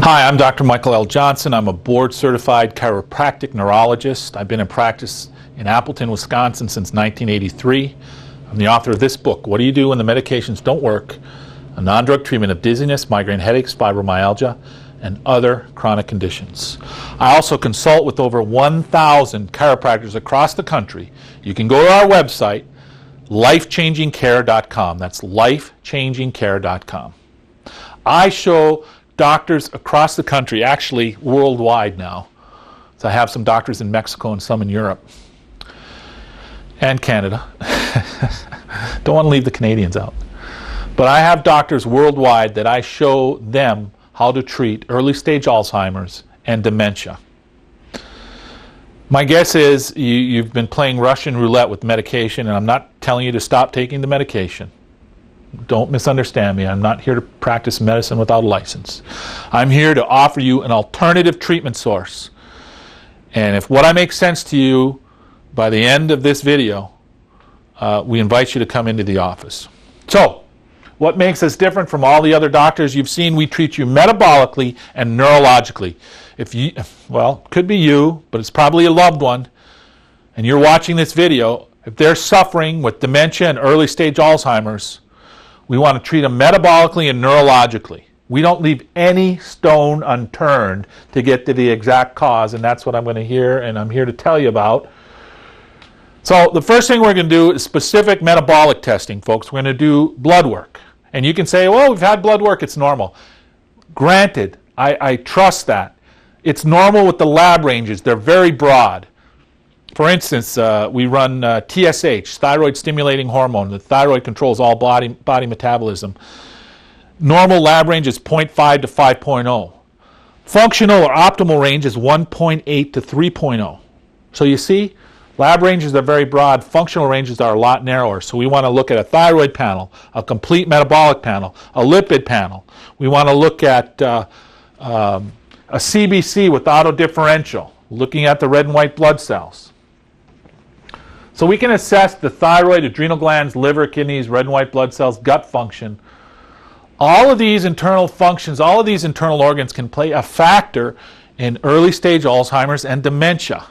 Hi, I'm Dr. Michael L. Johnson. I'm a board-certified chiropractic neurologist. I've been in practice in Appleton, Wisconsin since 1983. I'm the author of this book, What Do You Do When the Medications Don't Work? A non-drug treatment of dizziness, migraine headaches, fibromyalgia, and other chronic conditions. I also consult with over 1,000 chiropractors across the country. You can go to our website, lifechangingcare.com. That's lifechangingcare.com. I show doctors across the country, actually worldwide now. So I have some doctors in Mexico and some in Europe and Canada. Don't want to leave the Canadians out. But I have doctors worldwide that I show them how to treat early stage Alzheimer's and dementia. My guess is you've been playing Russian roulette with medication, and I'm not telling you to stop taking the medication. Don't misunderstand me. I'm not here to practice medicine without a license. I'm here to offer you an alternative treatment source. And if what I make sense to you by the end of this video, we invite you to come into the office. So, what makes us different from all the other doctors you've seen? We treat you metabolically and neurologically. Well, could be you, but it's probably a loved one, and you're watching this video. If they're suffering with dementia and early stage Alzheimer's, we want to treat them metabolically and neurologically. We don't leave any stone unturned to get to the exact cause, and that's what I'm going to hear, and I'm here to tell you about. So the first thing we're going to do is specific metabolic testing, folks. We're going to do blood work. And you can say, well, we've had blood work, it's normal. Granted, I trust that. It's normal with the lab ranges. They're very broad. For instance, we run TSH, thyroid stimulating hormone. The thyroid controls all body metabolism. Normal lab range is 0.5 to 5.0. Functional or optimal range is 1.8 to 3.0. So you see, lab ranges are very broad. Functional ranges are a lot narrower. So we want to look at a thyroid panel, a complete metabolic panel, a lipid panel. We want to look at a CBC with autodifferential, looking at the red and white blood cells. So we can assess the thyroid, adrenal glands, liver, kidneys, red and white blood cells, gut function. All of these internal functions, all of these internal organs can play a factor in early stage Alzheimer's and dementia.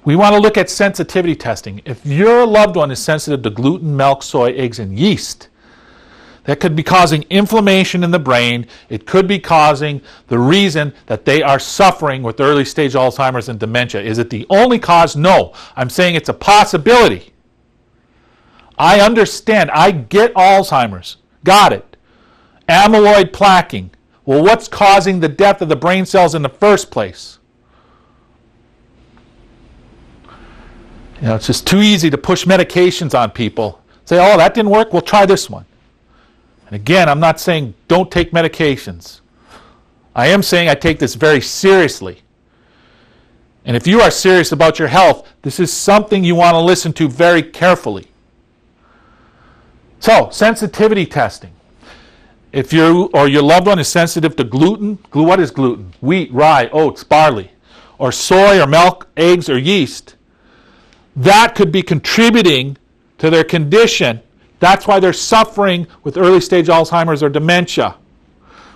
We want to look at sensitivity testing. If your loved one is sensitive to gluten, milk, soy, eggs, and yeast, that could be causing inflammation in the brain. It could be causing the reason that they are suffering with early stage Alzheimer's and dementia. Is it the only cause? No. I'm saying it's a possibility. I understand. I get Alzheimer's. Got it. Amyloid plaquing. Well, what's causing the death of the brain cells in the first place? You know, it's just too easy to push medications on people. Say, oh, that didn't work? Well, try this one. And again, I'm not saying don't take medications. I am saying I take this very seriously. And if you are serious about your health, this is something you want to listen to very carefully. So, sensitivity testing. If you or your loved one is sensitive to gluten, what is gluten? Wheat, rye, oats, barley, or soy or milk, eggs, or yeast, that could be contributing to their condition. That's why they're suffering with early stage Alzheimer's or dementia.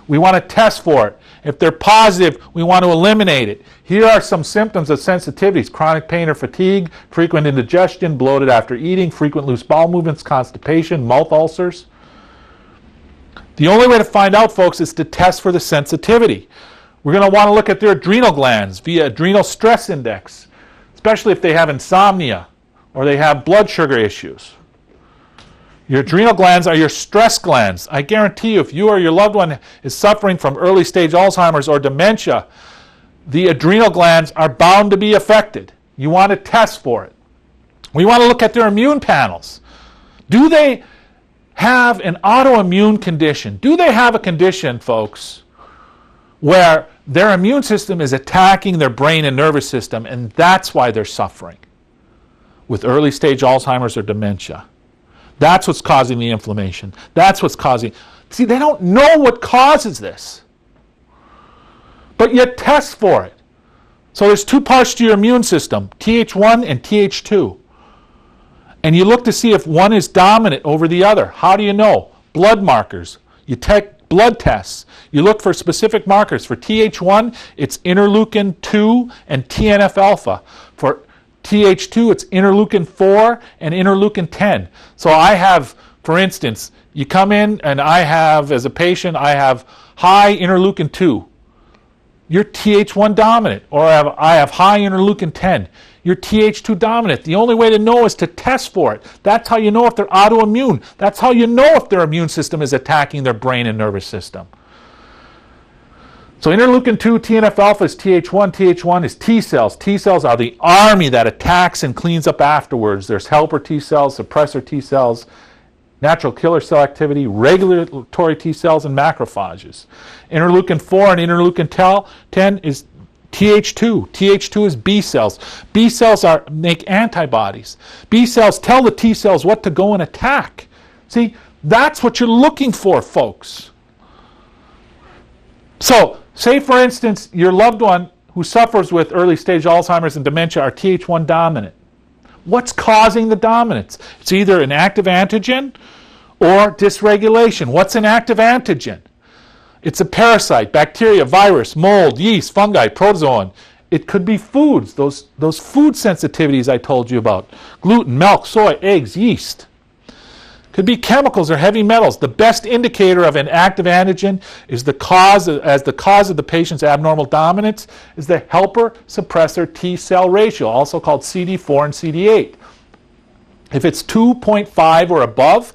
We want to test for it. If they're positive, we want to eliminate it. Here are some symptoms of sensitivities: chronic pain or fatigue, frequent indigestion, bloated after eating, frequent loose bowel movements, constipation, mouth ulcers. The only way to find out, folks, is to test for the sensitivity. We're going to want to look at their adrenal glands via adrenal stress index, especially if they have insomnia or they have blood sugar issues. Your adrenal glands are your stress glands. I guarantee you, if you or your loved one is suffering from early stage Alzheimer's or dementia, the adrenal glands are bound to be affected. You want to test for it. We want to look at their immune panels. Do they have an autoimmune condition? Do they have a condition, folks, where their immune system is attacking their brain and nervous system, and that's why they're suffering with early stage Alzheimer's or dementia? That's what's causing the inflammation. That's what's causing... See, they don't know what causes this. But yet test for it. So there's two parts to your immune system, Th1 and Th2. And you look to see if one is dominant over the other. How do you know? Blood markers. You take blood tests. You look for specific markers. For Th1, it's interleukin-2 and TNF-alpha. For Th2, it's interleukin-4 and interleukin-10. So I have, for instance, you come in and I have, as a patient, I have high interleukin-2. You're Th1 dominant. Or I have high interleukin-10. You're Th2 dominant. The only way to know is to test for it. That's how you know if they're autoimmune. That's how you know if their immune system is attacking their brain and nervous system. So interleukin-2, TNF-alpha is Th1. Th1 is T cells. T cells are the army that attacks and cleans up afterwards. There's helper T cells, suppressor T cells, natural killer cell activity, regulatory T cells, and macrophages. Interleukin-4 and interleukin-10 is Th2. Th2 is B cells. B cells make antibodies. B cells tell the T cells what to go and attack. See, that's what you're looking for, folks. So, say for instance, your loved one who suffers with early stage Alzheimer's and dementia are Th1 dominant. What's causing the dominance? It's either an active antigen or dysregulation. What's an active antigen? It's a parasite, bacteria, virus, mold, yeast, fungi, protozoan. It could be foods, those food sensitivities I told you about. Gluten, milk, soy, eggs, yeast. Could be chemicals or heavy metals. The best indicator of an active antigen is the cause of the patient's abnormal dominance is the helper suppressor T cell ratio, also called CD4 and CD8. If it's 2.5 or above,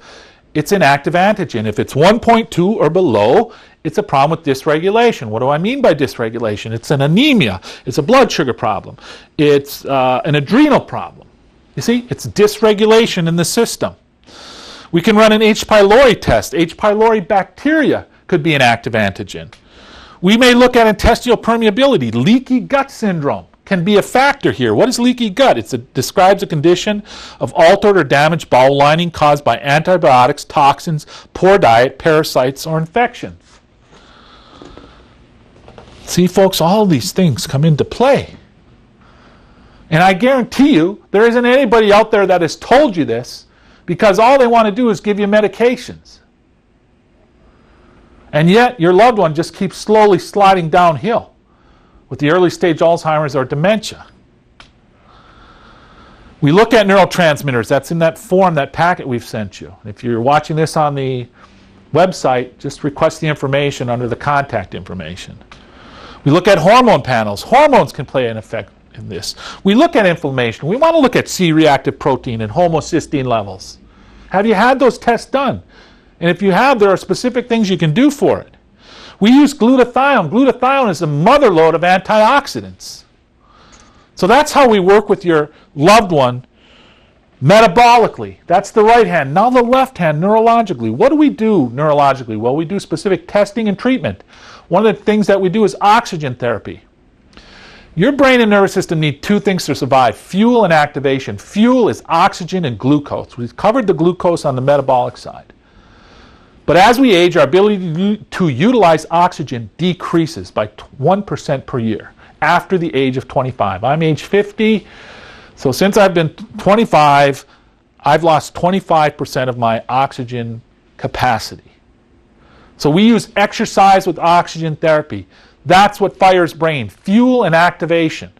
it's an active antigen. If it's 1.2 or below, it's a problem with dysregulation. What do I mean by dysregulation? It's an anemia. It's a blood sugar problem. It's an adrenal problem. You see, it's dysregulation in the system. We can run an H. pylori test. H. pylori bacteria could be an active antigen. We may look at intestinal permeability. Leaky gut syndrome can be a factor here. What is leaky gut? It describes a condition of altered or damaged bowel lining caused by antibiotics, toxins, poor diet, parasites, or infections. See, folks, all these things come into play. And I guarantee you, there isn't anybody out there that has told you this, because all they want to do is give you medications. And yet, your loved one just keeps slowly sliding downhill with the early stage Alzheimer's or dementia. We look at neurotransmitters. That's in that form, that packet we've sent you. If you're watching this on the website, just request the information under the contact information. We look at hormone panels. Hormones can play an effect in this. We look at inflammation. We want to look at C-reactive protein and homocysteine levels. Have you had those tests done? And if you have, there are specific things you can do for it. We use glutathione. Glutathione is a mother lode of antioxidants. So that's how we work with your loved one metabolically. That's the right hand. Now the left hand, neurologically. What do we do neurologically? Well, we do specific testing and treatment. One of the things that we do is oxygen therapy. Your brain and nervous system need two things to survive: fuel and activation. Fuel is oxygen and glucose. We've covered the glucose on the metabolic side. But as we age, our ability to utilize oxygen decreases by 1% per year after the age of 25. I'm age 50, so since I've been 25, I've lost 25% of my oxygen capacity. So we use exercise with oxygen therapy. That's what fires brain, fuel and activation.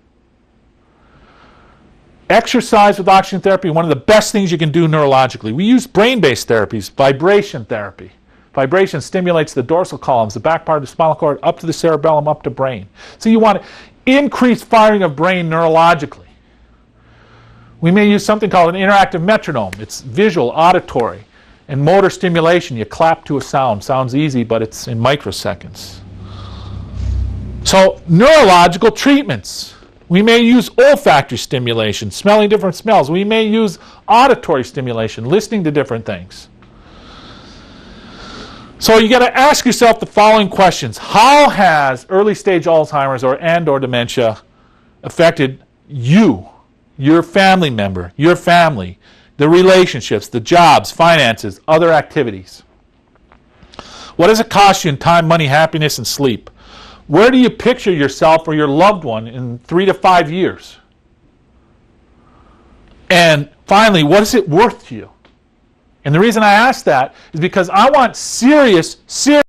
Exercise with oxygen therapy, one of the best things you can do neurologically. We use brain-based therapies, vibration therapy. Vibration stimulates the dorsal columns, the back part of the spinal cord, up to the cerebellum, up to brain. So you want to increase firing of brain neurologically. We may use something called an interactive metronome. It's visual, auditory, and motor stimulation. You clap to a sound. Sounds easy, but it's in microseconds. So, neurological treatments. We may use olfactory stimulation, smelling different smells. We may use auditory stimulation, listening to different things. So you got to ask yourself the following questions. How has early stage Alzheimer's or dementia affected you, your family member, your family, the relationships, the jobs, finances, other activities? What does it cost you in time, money, happiness, and sleep? Where do you picture yourself or your loved one in 3 to 5 years? And finally, what is it worth to you? And the reason I ask that is because I want serious